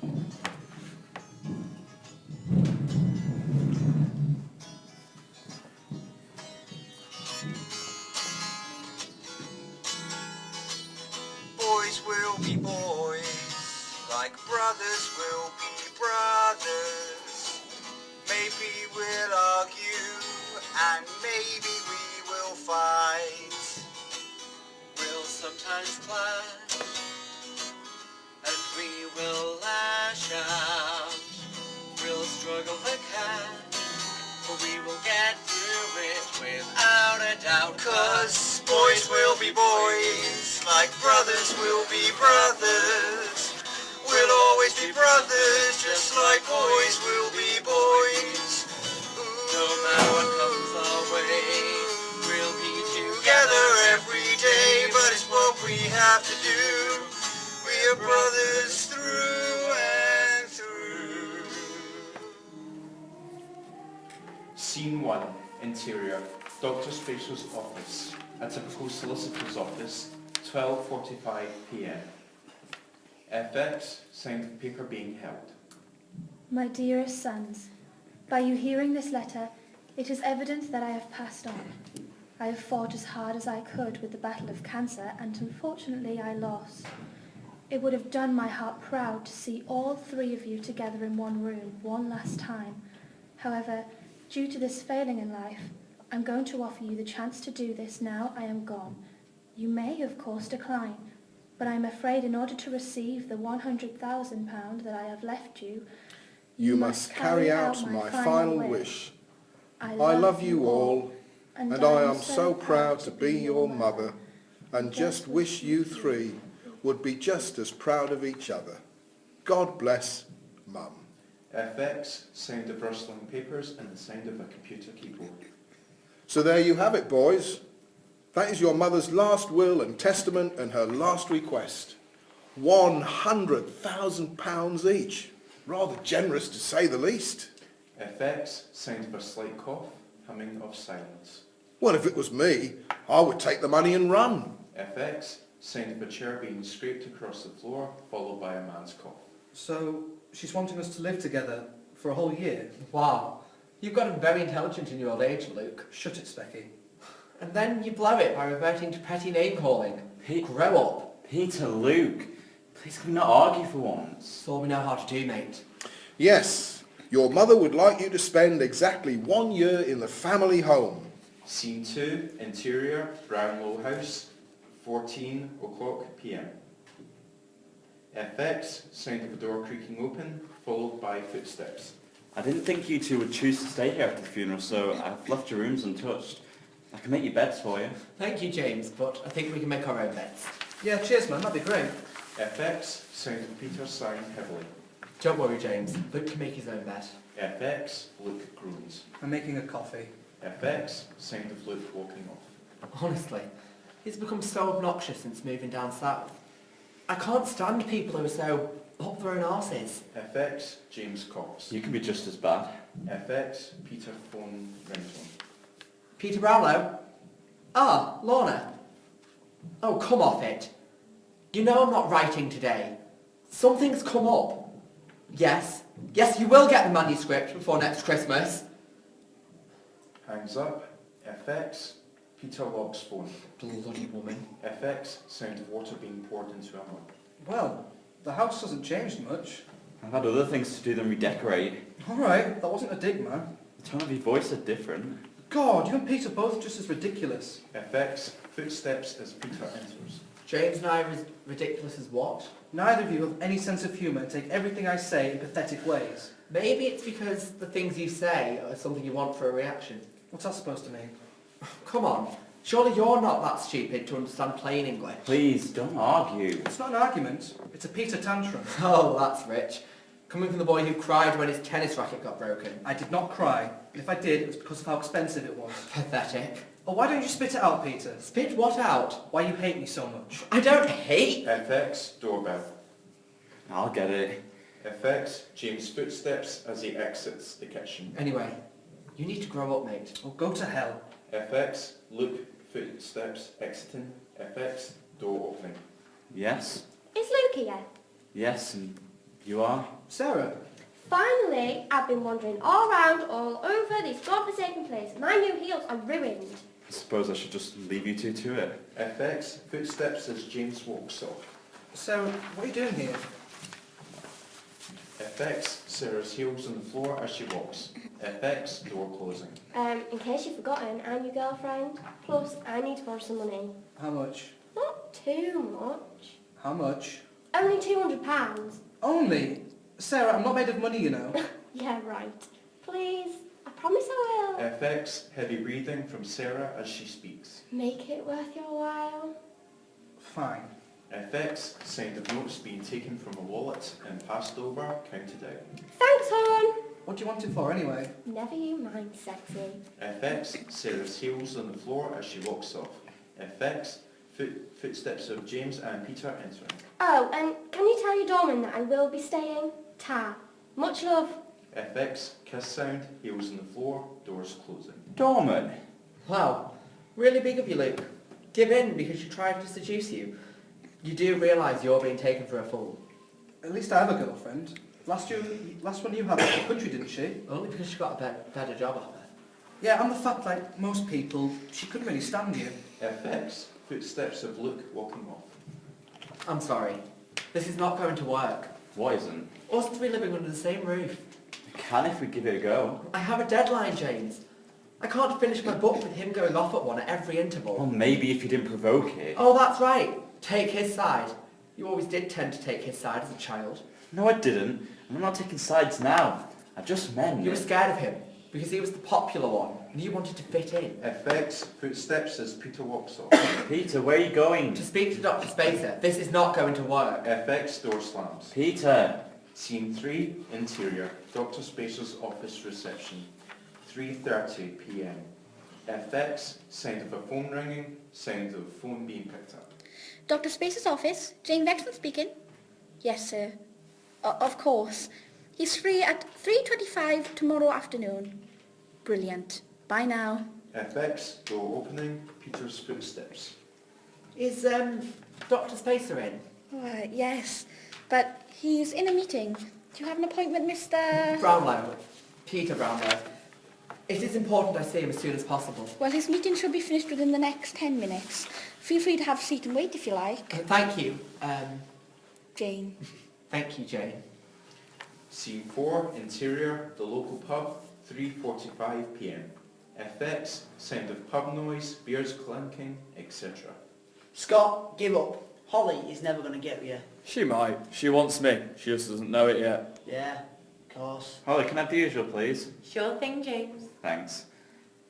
Boys will be boys, like brothers will be brothers. Maybe we'll argue, and maybe we will fight. We'll sometimes clash, and we will lash out. We'll struggle the cash, but we will get through it without a doubt. 'Cause boys will be boys, like brothers will be brothers. We'll always be brothers, just like boys will be boys. No matter what comes our way, we'll be together every day. But it's what we have to do. We are brothers through and through. Scene 1, interior, Dr. Spatial's office, a typical solicitor's office, 12:45 p.m. FX, sound of paper being held. My dearest sons, by you hearing this letter, it is evident that I have passed on. I have fought as hard as I could with the battle of cancer, and unfortunately I lost. It would have done my heart proud to see all three of you together in one room one last time. However, due to this failing in life, I'm going to offer you the chance to do this now I am gone. You may, of course, decline, but I'm afraid in order to receive the £100,000 that I have left you, you must carry out my final wish. I love you all, and I am so proud to be your mother, and just wish you three would be just as proud of each other. God bless, Mum. FX, sound of rustling papers and the sound of a computer keyboard. So there you have it, boys. That is your mother's last will and testament and her last request. £100,000 each. Rather generous, to say the least. FX, sound of a slight cough, humming of silence. Well, if it was me, I would take the money and run. FX, sound of a chair being scraped across the floor, followed by a man's cough. So, she's wanting us to live together for a whole year? Wow. You've got very intelligent in your old age, Luke. Shut it, Specky. And then you blow it by reverting to petty name-calling. Grow up. Peter, Luke, please can we not argue for once? It's all we know how to do, mate. Yes, your mother would like you to spend exactly 1 year in the family home. Scene 2, interior, Brownlow house, 14 o'clock p.m. FX, sound of a door creaking open, followed by footsteps. I didn't think you two would choose to stay here after the funeral, so I've left your rooms untouched. I can make your beds for you. Thank you, James, but I think we can make our own beds. Yeah, cheers, man, that'd be great. FX, sound of Peter sighing heavily. Don't worry, James. Luke can make his own bed. FX, Luke groans. I'm making a coffee. FX, sound of Luke walking off. Honestly, he's become so obnoxious since moving down south. I can't stand people who are so up their own arses. FX, James coughs. You can be just as bad. FX, Peter phone ringtone. Peter Brownlow? Ah, Lorna. Oh, come off it. You know I'm not writing today. Something's come up. Yes, you will get the manuscript before next Christmas. Hangs up. FX, Peter logs phone. Bloody woman. FX, sound of water being poured into a mug. Well, the house hasn't changed much. I've had other things to do than redecorate. Alright, that wasn't a dig, man. The tone of your voice is different. God, you and Peter both just as ridiculous. FX, footsteps as Peter enters. James and I are as ridiculous as what? Neither of you have any sense of humour and take everything I say in pathetic ways. Maybe it's because the things you say are something you want for a reaction. What's that supposed to mean? Come on, surely you're not that stupid to understand plain English. Please, don't argue. It's not an argument, it's a Peter tantrum. Oh, that's rich. Coming from the boy who cried when his tennis racket got broken. I did not cry, and if I did, it was because of how expensive it was. Pathetic. Oh, why don't you spit it out, Peter? Spit what out? Why you hate me so much. I don't hate... FX, doorbell. I'll get it. FX, James' footsteps as he exits the kitchen. Anyway, you need to grow up, mate. Oh, go to hell. FX, Luke, footsteps exiting. FX, door opening. Yes? Is Luke here? Yes, and You are? Sarah? Finally, I've been wandering all around, all over this godforsaken place. My new heels are ruined. I suppose I should just leave you two to it. FX, footsteps as James walks off. Sarah, what are you doing here? FX, Sarah's heels on the floor as she walks. FX, door closing. In case you've forgotten, I'm your girlfriend. Plus, I need to borrow some money. How much? Not too much. How much? Only £200. Only? Sarah, I'm not made of money, you know. Yeah, right. Please, I promise I will. FX, heavy breathing from Sarah as she speaks. Make it worth your while. Fine. FX, sound of notes being taken from a wallet and passed over, counted out. Thanks, hon. What do you want it for, anyway? Never you mind, sexy. FX, Sarah's heels on the floor as she walks off. FX, footsteps of James and Peter entering. Oh, and can you tell your doorman that I will be staying? Ta. Much love. FX, kiss sound, heels on the floor, doors closing. Dorman! Wow, really big of you, Luke. Give in because she tried to seduce you. You do realise you're being taken for a fool. At least I have a girlfriend. Last one you had left the country, didn't she? Only because she got a better job offer. Yeah, and the fact, like most people, she couldn't really stand you. FX, footsteps of Luke walking off. I'm sorry. This is not going to work. What isn't? Us three living under the same roof. I can if we give it a go. I have a deadline, James. I can't finish my book with him going off at one at every interval. Well, maybe if you didn't provoke it. Oh, that's right. Take his side. You always did tend to take his side as a child. No, I didn't. I'm not taking sides now. I just meant... You were scared of him because he was the popular one and you wanted to fit in. FX, footsteps as Peter walks off. Peter, where are you going? To speak to Dr. Spacer, this is not going to work. FX, door slams. Peter! Scene 3, interior, Dr. Spacer's office reception, 3:30 p.m. FX, sound of a phone ringing, sound of phone being picked up. Dr. Spacer's office, Jane Vexton speaking. Yes, sir. Of course. He's free at 3:25 tomorrow afternoon. Brilliant. Bye now. FX, door opening, Peter's footsteps. Is Dr. Spacer in? Yes, but he's in a meeting. Do you have an appointment, Mr... Brownlow. Peter Brownlow. It is important I see him as soon as possible. Well, his meeting should be finished within the next 10 minutes. Feel free to have a seat and wait if you like. Thank you. Jane. Thank you, Jane. Scene 4, interior, the local pub, 3:45 p.m. FX, sound of pub noise, beers clinking, etc. Scott, give up. Holly is never going to get you. She might. She wants me. She just doesn't know it yet. Yeah, of course. Holly, can I have the usual, please? Sure thing, James. Thanks.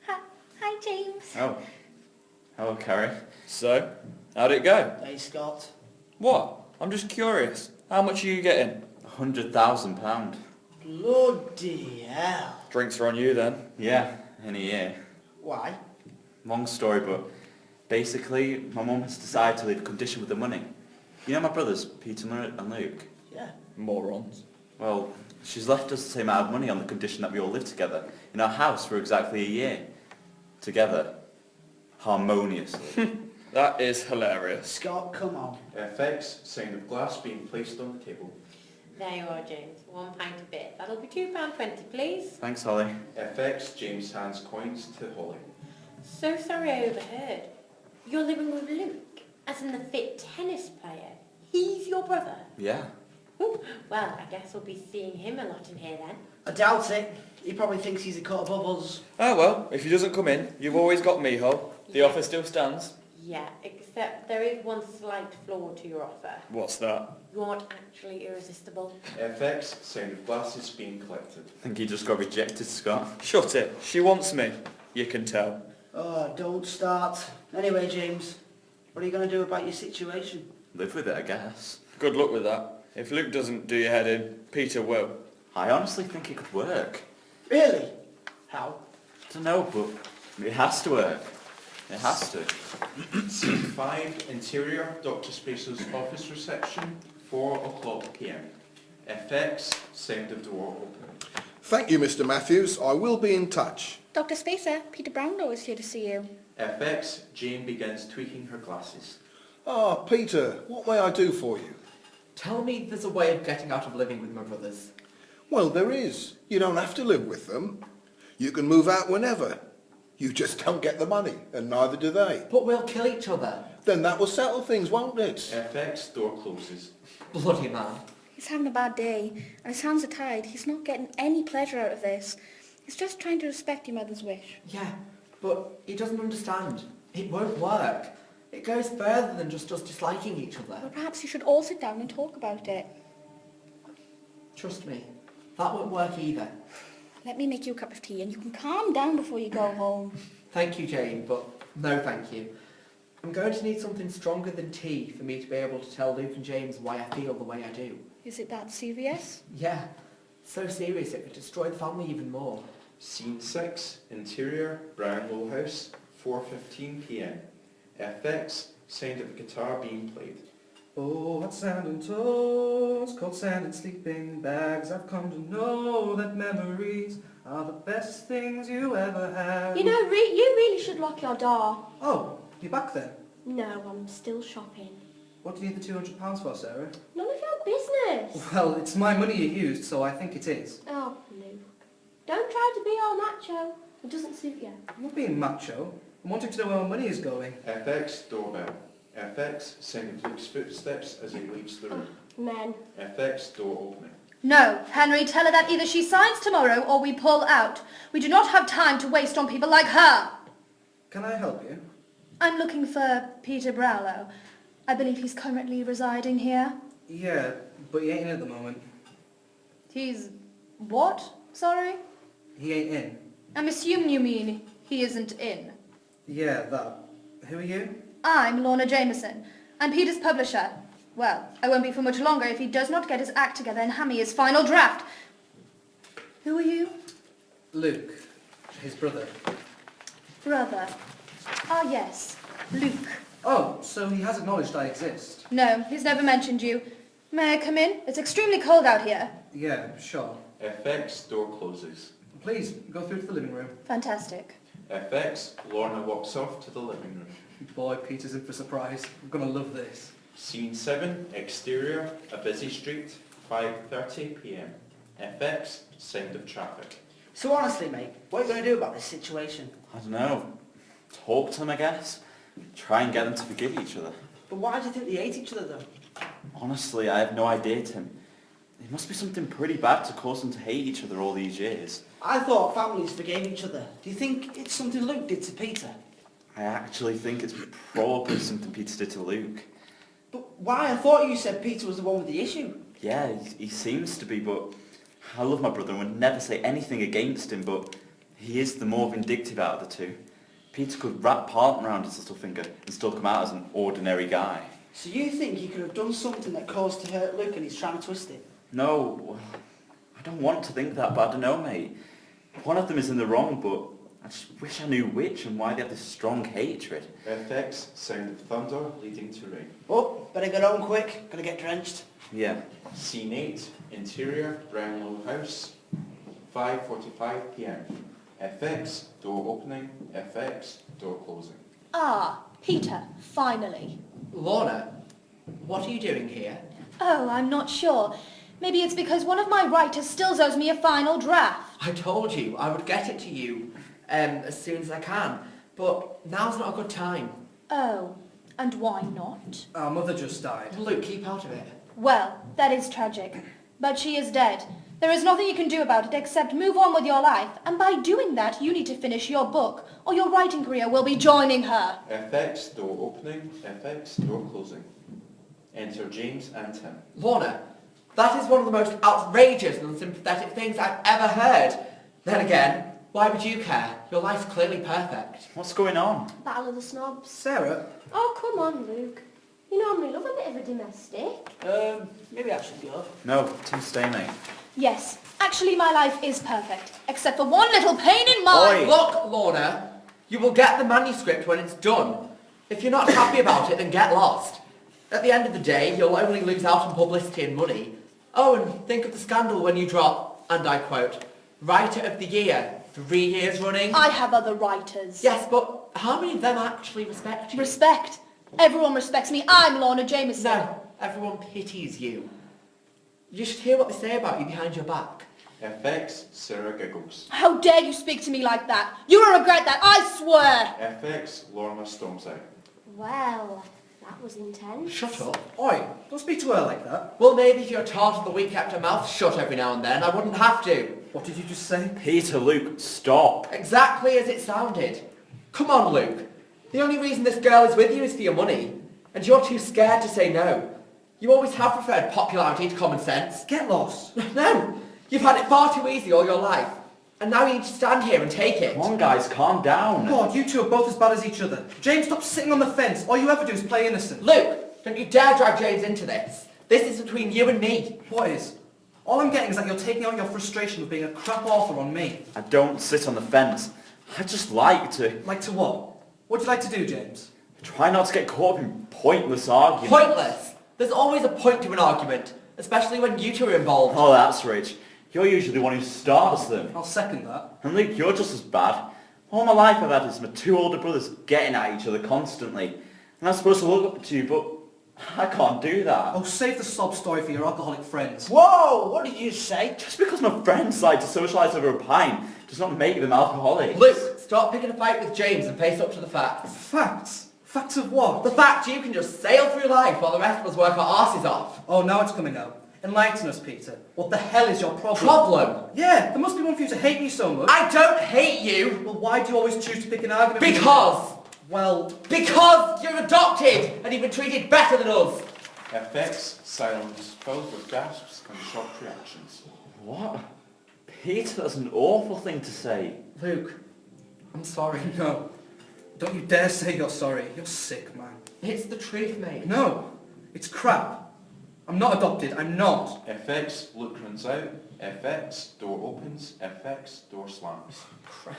Hi, James. Oh. Hello, Carrie. So, how'd it go? Hey, Scott. What? I'm just curious. How much are you getting? £100,000. Bloody hell. Drinks are on you then. Yeah, in a year. Why? Long story, but basically, my mum has decided to leave a condition with the money. You know my brothers, Peter and Luke? Yeah. Morons. Well, she's left us the same amount of money on the condition that we all live together in our house for exactly a year. Together. Harmoniously. That is hilarious. Scott, come on. FX, sound of glass being placed on the table. There you are, James. £1 a bit. That'll be £2.20, please. Thanks, Holly. FX, James hands coins to Holly. So sorry I overheard. You're living with Luke, as in the fit tennis player. He's your brother. Yeah. Ooh, well, I guess we'll be seeing him a lot in here then. I doubt it. He probably thinks he's a cut above us. Oh well, if he doesn't come in, you've always got me, Hol. The Yeah. offer still stands. Yeah, except there is one slight flaw to your offer. What's that? You aren't actually irresistible. FX, sound of glasses being collected. I think he just got rejected, Scott. Shut it. She wants me. You can tell. Oh, don't start. Anyway, James, what are you going to do about your situation? Live with it, I guess. Good luck with that. If Luke doesn't do your head in, Peter will. I honestly think it could work. Really? How? I don't know, but it has to work. It has to. Scene 5, interior, Dr. Spacer's office reception, 4:00 p.m. FX, sound of door open. Thank you, Mr. Matthews. I will be in touch. Dr. Spacer, Peter Brownlow is here to see you. FX, Jane begins tweaking her glasses. Ah, Peter, what may I do for you? Tell me there's a way of getting out of living with my brothers. Well, there is. You don't have to live with them. You can move out whenever. You just don't get the money, and neither do they. But we'll kill each other. Then that will settle things, won't it? FX, door closes. Bloody man. He's having a bad day, and his hands are tied. He's not getting any pleasure out of this. He's just trying to respect your mother's wish. Yeah, but he doesn't understand. It won't work. It goes further than just us disliking each other. Well, perhaps you should all sit down and talk about it. Trust me, that won't work either. Let me make you a cup of tea, and you can calm down before you go home. Thank you, Jane, but no thank you. I'm going to need something stronger than tea for me to be able to tell Luke and James why I feel the way I do. Is it that serious? Yeah, so serious it could destroy the family even more. Scene 6, interior, Brownlow House, 4:15 p.m. FX, sound of a guitar being played. Oh, what sound and tones, cold sand and sleeping bags. I've come to know that memories are the best things you ever had. You know, you really should lock your door. Oh, you're back then? No, I'm still shopping. What do you need the £200 for, Sarah? None of your business. Well, it's my money you used, so I think it is. Oh, Luke. Don't try to be all macho. It doesn't suit you. I'm not being macho. I'm wanting to know where my money is going. FX, doorbell. FX, sound of Luke's footsteps as he leaves the room. Men. FX, door opening. No, Henry, tell her that either she signs tomorrow or we pull out. We do not have time to waste on people like her. Can I help you? I'm looking for Peter Brownlow. I believe he's currently residing here. Yeah, but he ain't in at the moment. He's... what? Sorry? He ain't in. I'm assuming you mean he isn't in. Yeah, that. Who are you? I'm Lorna Jameson. I'm Peter's publisher. Well, I won't be for much longer if he does not get his act together and hand me his final draft. Who are you? Luke. His brother. Brother. Ah, yes. Luke. Oh, so he has acknowledged I exist. No, he's never mentioned you. May I come in? It's extremely cold out here. Yeah, sure. FX, door closes. Please, go through to the living room. Fantastic. FX, Lorna walks off to the living room. Boy, Peter's in for a surprise. I'm gonna love this. Scene 7, exterior, a busy street, 5:30 p.m. FX, sound of traffic. So honestly, mate, what are you going to do about this situation? I don't know. Talk to them, I guess. Try and get them to forgive each other. But why do you think they hate each other, though? Honestly, I have no idea, Tim. It must be something pretty bad to cause them to hate each other all these years. I thought families forgave each other. Do you think it's something Luke did to Peter? I actually think it's probably something Peter did to Luke. But why? I thought you said Peter was the one with the issue. Yeah, he seems to be, but I love my brother and would never say anything against him, but he is the more vindictive out of the two. Peter could wrap Parton around his little finger and still come out as an ordinary guy. So you think he could have done something that caused to hurt Luke and he's trying to twist it? No, well, I don't want to think that, but I don't know, mate. One of them is in the wrong, but I just wish I knew which and why they have this strong hatred. FX, sound of thunder leading to rain. Oh, better get home quick. Gonna get drenched. Yeah. Scene 8, interior, Brownlow House, 5:45 p.m. FX, door opening. FX, door closing. Ah, Peter, finally. Lorna, what are you doing here? Oh, I'm not sure. Maybe it's because one of my writers still owes me a final draft. I told you I would get it to you as soon as I can, but now's not a good time. Oh, and why not? Our mother just died. Luke, keep out of it. Well, that is tragic. But she is dead. There is nothing you can do about it except move on with your life. And by doing that, you need to finish your book, or your writing career will be joining her. FX, door opening. FX, door closing. Enter James and Tim. Lorna, that is one of the most outrageous and unsympathetic things I've ever heard. Then again, why would you care? Your life's clearly perfect. What's going on? Battle of the snobs. Sarah? Oh, come on, Luke. You normally love a bit of a domestic. Maybe I should go. No, Tim, stay, mate. Yes, actually my life is perfect, except for one little pain in my... Oi. Look, Lorna, you will get the manuscript when it's done. If you're not happy about it, then get lost. At the end of the day, you'll only lose out on publicity and money. Oh, and think of the scandal when you drop, and I quote, Writer of the Year, 3 years running. I have other writers. Yes, but how many of them actually respect you? Respect. Everyone respects me. I'm Lorna Jameson. No, everyone pities you. You should hear what they say about you behind your back. FX, Sarah giggles. How dare you speak to me like that? You will regret that, I swear! FX, Lorna storms out. Well, that was intense. Shut up. Oi, don't speak to her like that. Well, maybe if your tart of the week kept her mouth shut every now and then, I wouldn't have to. What did you just say? Peter, Luke, stop. Exactly as it sounded. Come on, Luke. The only reason this girl is with you is for your money. And you're too scared to say no. You always have preferred popularity to common sense. Get lost. No, you've had it far too easy all your life. And now you need to stand here and take it. Come on, guys, calm down. God, you two are both as bad as each other. James, stop sitting on the fence. All you ever do is play innocent. Luke, don't you dare drag James into this. This is between you and me. What is? All I'm getting is that you're taking out your frustration with being a crap author on me. I don't sit on the fence. I just like to. Like to what? What'd you like to do, James? Try not to get caught up in pointless arguments. Pointless? There's always a point to an argument, especially when you two are involved. Oh, that's rich. You're usually the one who starts them. I'll second that. And Luke, you're just as bad. All my life I've had is my two older brothers getting at each other constantly. And I'm supposed to look up to you, but I can't do that. Oh, save the sob story for your alcoholic friends. Whoa! What did you say? Just because my friends like to socialise over a pint does not make them alcoholics. Luke, stop picking a fight with James and face up to the facts. Facts? Facts of what? The fact you can just sail through life while the rest of us work our arses off. Oh, now it's coming out. Enlighten us, Peter. What the hell is your problem? Problem? Yeah, there must be one for you to hate me so much. I don't hate you. Well, why do you always choose to pick an argument? Because. Well, because you're adopted and you've been treated better than us. FX, silence, filled with gasps and shocked reactions. What? Peter, that's an awful thing to say. Luke, I'm sorry. No. Don't you dare say you're sorry. You're sick, man. It's the truth, mate. No. It's crap. I'm not adopted. I'm not. FX, Luke runs out. FX, door opens. FX, door slams. Crap.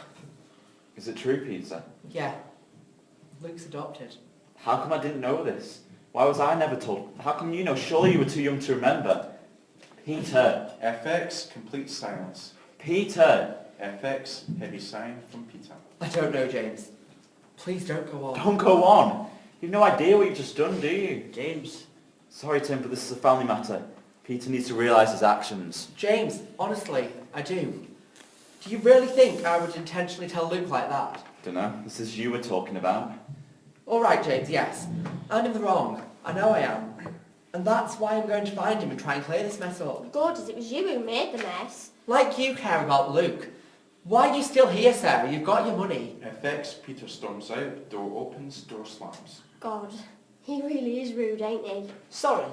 Is it true, Peter? Yeah. Luke's adopted. How come I didn't know this? Why was I never told? How come you know? Surely you were too young to remember. Peter. FX, complete silence. Peter. FX, heavy sign from Peter. I don't know, James. Please don't go on. Don't go on. You've no idea what you've just done, do you? James. Sorry, Tim, but this is a family matter. Peter needs to realise his actions. James, honestly, I do. Do you really think I would intentionally tell Luke like that? Dunno. This is you we're talking about. All right, James, yes. I'm in the wrong. I know I am. And that's why I'm going to find him and try and clear this mess up. God, as it was you who made the mess. Like you care about Luke. Why are you still here, Sarah? You've got your money. FX, Peter storms out. Door opens, door slams. God, he really is rude, ain't he? Sorry.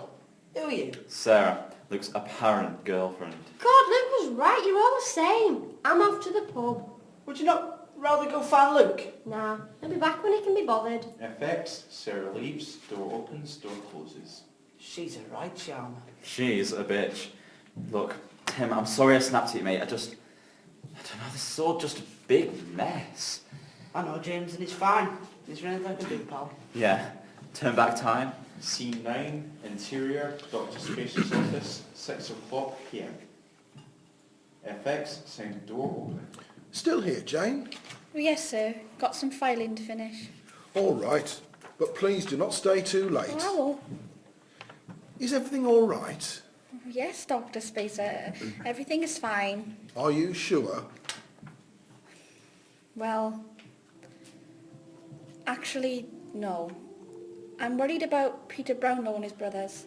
Who are you? Sarah, Luke's apparent girlfriend. God, Luke was right. You're all the same. I'm off to the pub. Would you not rather go find Luke? Nah, he'll be back when he can be bothered. FX, Sarah leaves. Door opens, door closes. She's a right charmer. She's a bitch. Look, Tim, I'm sorry I snapped at you, mate. I don't know, this is all just a big mess. I know, James, and it's fine. Is there anything I can do, pal? Yeah. Turn back time. Scene 9, interior, Dr. Spacer's office, 6 o'clock p.m. FX, sound door open. Still here, Jane? Yes, sir. Got some filing to finish. All right, but please do not stay too late. Oh, I will. Is everything all right? Yes, Dr. Spacer. Everything is fine. Are you sure? Well, actually, no. I'm worried about Peter Brownlow and his brothers.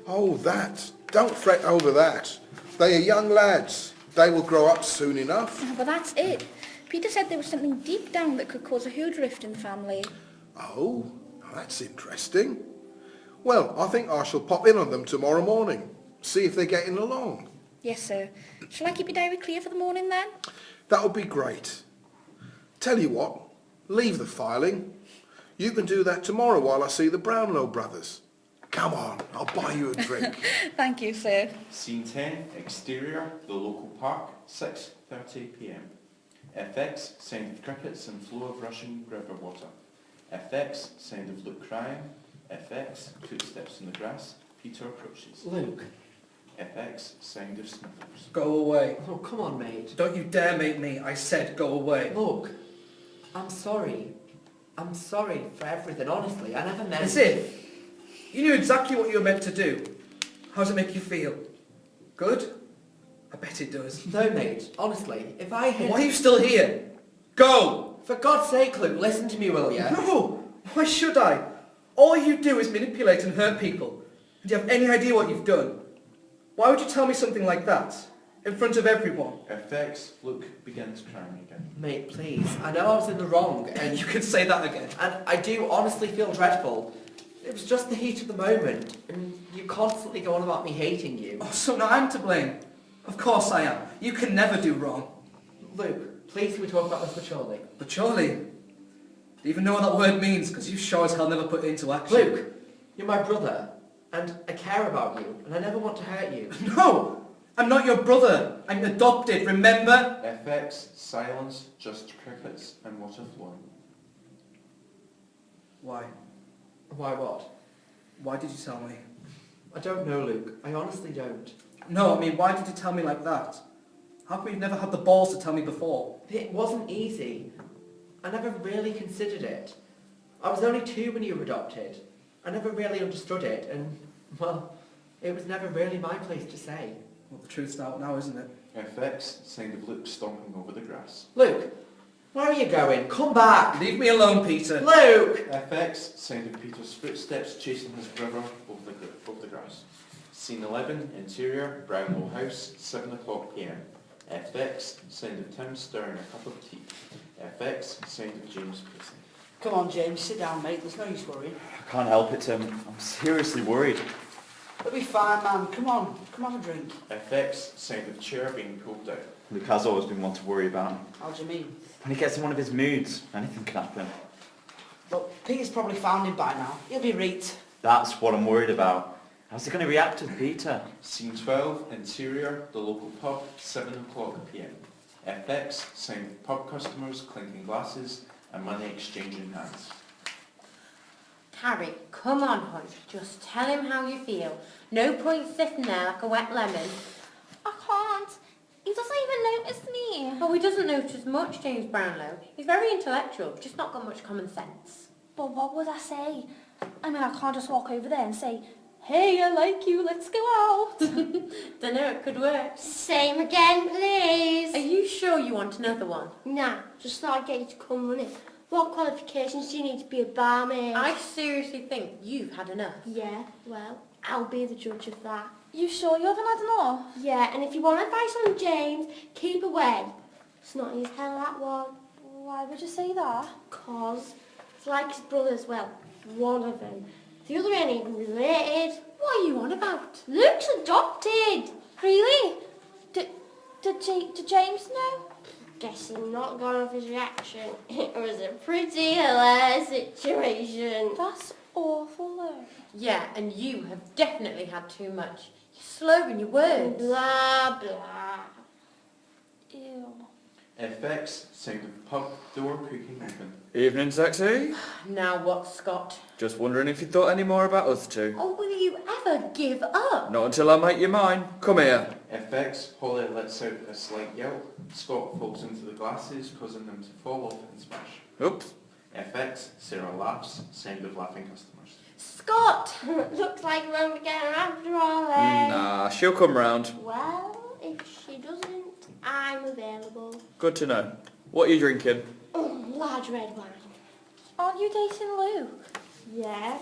Oh, that. Don't fret over that. They are young lads. They will grow up soon enough. But that's it. Peter said there was something deep down that could cause a huge rift in the family. Oh, that's interesting. Well, I think I shall pop in on them tomorrow morning. See if they're getting along. Yes, sir. Shall I keep your diary clear for the morning then? That would be great. Tell you what, leave the filing. You can do that tomorrow while I see the Brownlow brothers. Come on, I'll buy you a drink. Thank you, sir. Scene 10, exterior, the local park, 6:30 p.m. FX, sound of crickets and flow of rushing river water. FX, sound of Luke crying. FX, footsteps in the grass. Peter approaches. Luke. FX, sound of sniffles. Go away. Oh, come on, mate. Don't you dare make me. I said go away. Look, I'm sorry. I'm sorry for everything, honestly. I never meant... As if. You knew exactly what you were meant to do. How does it make you feel? Good? I bet it does. No, mate. Honestly, if I had... Why are you still here? Go! For God's sake, Luke, listen to me, will you? No! Why should I? All you do is manipulate and hurt people. Do you have any idea what you've done? Why would you tell me something like that? In front of everyone? FX, Luke begins crying again. Mate, please. I know I was in the wrong, and You can say that again. I do honestly feel dreadful. It was just the heat of the moment, and you constantly go on about me hating you. Oh, so now I'm to blame. Of course I am. You can never do wrong. Luke, please can we talk about this maturely? But surely, do you even know what that word means? Because you sure as hell never put it into action. Luke, you're my brother, and I care about you, and I never want to hurt you. No! I'm not your brother. I'm adopted, remember? FX, silence, just crickets and water flowing. Why? Why what? Why did you tell me? I don't know, Luke. I honestly don't. No, I mean, why did you tell me like that? How come you never had the balls to tell me before? It wasn't easy. I never really considered it. I was only 2 when you were adopted. I never really understood it, and, well, it was never really my place to say. Well, the truth's out now, isn't it? FX, sound of Luke stomping over the grass. Luke, where are you going? Come back! Leave me alone, Peter. Luke! FX, sound of Peter's footsteps chasing his brother over the grass. Scene 11, interior, Brownlow House, 7 o'clock p.m. FX, sound of Tim stirring a cup of tea. FX, sound of James pacing. Come on, James, sit down, mate. There's no use worrying. I can't help it, Tim. I'm seriously worried. It'll be fine, man. Come on, come have a drink. FX, sound of chair being pulled down. Luke has always been one to worry about. How do you mean? When he gets in one of his moods, anything can happen. Look, Peter's probably found him by now. He'll be right. That's what I'm worried about. How's he going to react to Peter? Scene 12, interior, the local pub, 7 o'clock p.m. FX, sound of pub customers clinking glasses and money exchanging hands. Harry, come on, hon. Just tell him how you feel. No point sitting there like a wet lemon. I can't. He doesn't even notice me. Oh, he doesn't notice much, James Brownlow. He's very intellectual, just not got much common sense. But what would I say? I mean, I can't just walk over there and say, hey, I like you, let's go out. Dunno, it could work. Same again, please. Are you sure you want another one? Nah, just thought I'd get you to come running. What qualifications do you need to be a barmaid? I seriously think you've had enough. Yeah, well, I'll be the judge of that. You sure you haven't had enough? Yeah, and if you want advice on James, keep away. Snotty as hell, that one. Why would you say that? 'Cause it's like his brother as well. One of them. The other ain't even related. What are you on about? Luke's adopted. Really? Did James know? Guessing not gone off his reaction. It was a pretty hilarious situation. That's awful, though. Yeah, and you have definitely had too much. You're slurring your words. Blah, blah. Ew. FX, sound of pub door creaking open. Evening, sexy. Now what, Scott? Just wondering if you thought any more about us two. Oh, will you ever give up? Not until I make you mine. Come here. FX, Holly lets out a slight yell. Scott falls into the glasses, causing them to fall off and smash. Oops. FX, Sarah laughs, sound of laughing customers. Scott! Looks like we won't be getting her after all then. Nah, she'll come round. Well, if she doesn't, I'm available. Good to know. What are you drinking? Large red wine. Aren't you dating Luke? Yeah,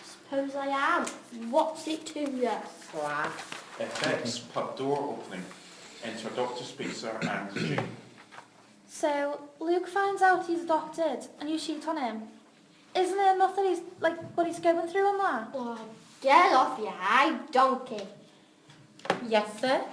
suppose I am. What's it to you? Swag. FX, pub door opening. Enter Dr. Spacer and Jane. So, Luke finds out he's adopted and you cheat on him. Isn't it enough that he's, like, what he's going through on that? Oh, get off your high donkey. Yes, sir?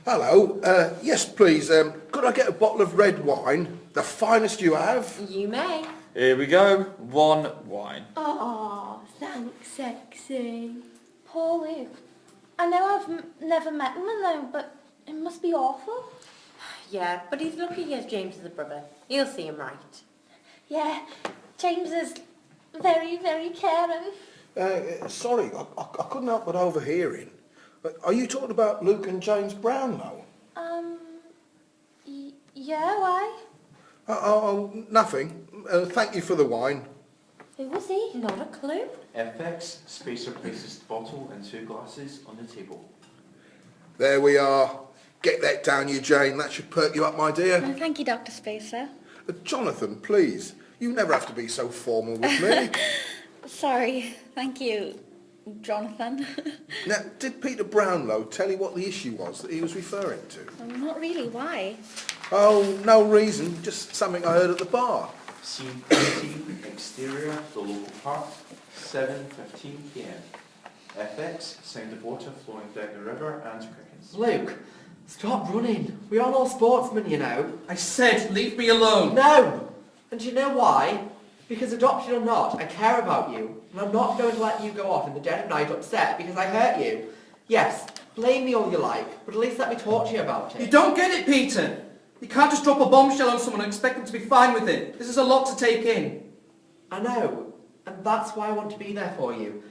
Hello. Yes, please. Could I get a bottle of red wine? The finest you have? You may. Here we go. 1 wine. Oh, thanks, sexy. Poor Luke. I know I've never met him alone, but it must be awful. Yeah, but he's lucky he has James as a brother. He'll see him right. Yeah, James is very, very caring. Sorry, I couldn't help but overhearing. Are you talking about Luke and James Brownlow? Yeah, why? Oh, nothing. Thank you for the wine. Who was he? Not a clue. FX, Spacer places the bottle and 2 glasses on the table. There we are. Get that down, you Jane. That should perk you up, my dear. Oh, thank you, Dr. Spacer. Jonathan, please. You never have to be so formal with me. Sorry, thank you, Jonathan. Now, did Peter Brownlow tell you what the issue was that he was referring to? Oh, not really, why? Oh, no reason. Just something I heard at the bar. Scene 13, exterior, the local park, 7:15 p.m. FX, sound of water flowing down the river and crickets. Luke, stop running. We aren't all sportsmen, you know. I said, leave me alone. No! And do you know why? Because adopted or not, I care about you, and I'm not going to let you go off in the dead of night upset because I hurt you. Yes, blame me all you like, but at least let me talk to you about it. You don't get it, Peter. You can't just drop a bombshell on someone and expect them to be fine with it. This is a lot to take in. I know, and that's why I want to be there for you.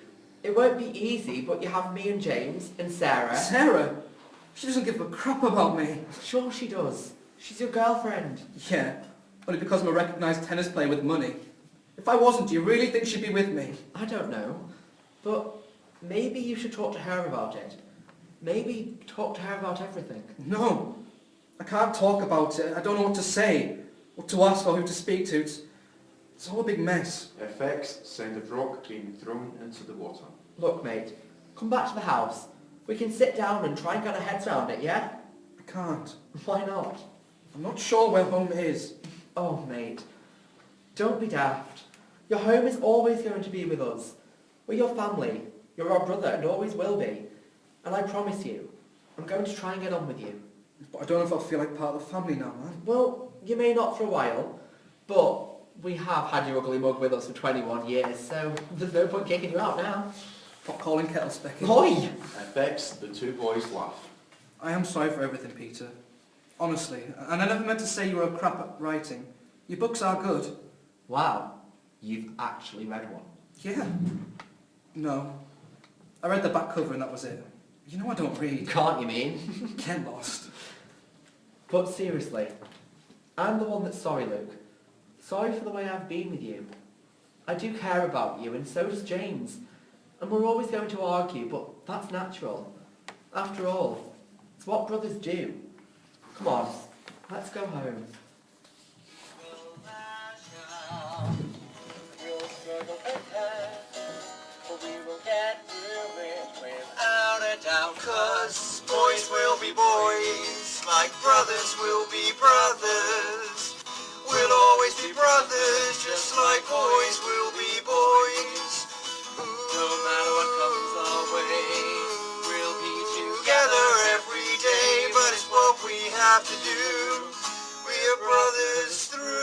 It won't be easy, but you have me and James and Sarah. Sarah? She doesn't give a crap about me. Sure she does. She's your girlfriend. Yeah, only because I'm a recognised tennis player with money. If I wasn't, do you really think she'd be with me? I don't know, but maybe you should talk to her about it. Maybe talk to her about everything. No, I can't talk about it. I don't know what to say, what to ask or who to speak to. It's all a big mess. FX, sound of rock being thrown into the water. Look, mate, come back to the house. We can sit down and try and get our heads around it, yeah? I can't. Why not? I'm not sure where home is. Oh, mate, don't be daft. Your home is always going to be with us. We're your family. You're our brother and always will be. And I promise you, I'm going to try and get on with you. But I don't know if I'll feel like part of the family now, man. Well, you may not for a while, but we have had your ugly mug with us for 21 years, so there's no point kicking you out now. Pot calling kettle specking. Oi! FX, the 2 boys laugh. I am sorry for everything, Peter. Honestly. And I never meant to say you were a crap at writing. Your books are good. Wow, you've actually read one. Yeah. No. I read the back cover and that was it. You know I don't read. Can't you mean? Get lost. But seriously, I'm the one that's sorry, Luke. Sorry for the way I've been with you. I do care about you, and so does James. And we're always going to argue, but that's natural. After all, it's what brothers do. Come on, let's go home. We'll struggle with her, but we will get through it without a doubt. 'Cause boys will be boys, like brothers will be brothers. We'll always be brothers, just like boys will be boys. No matter what comes our way, we'll be together every day. But it's what we have to do. We are brothers through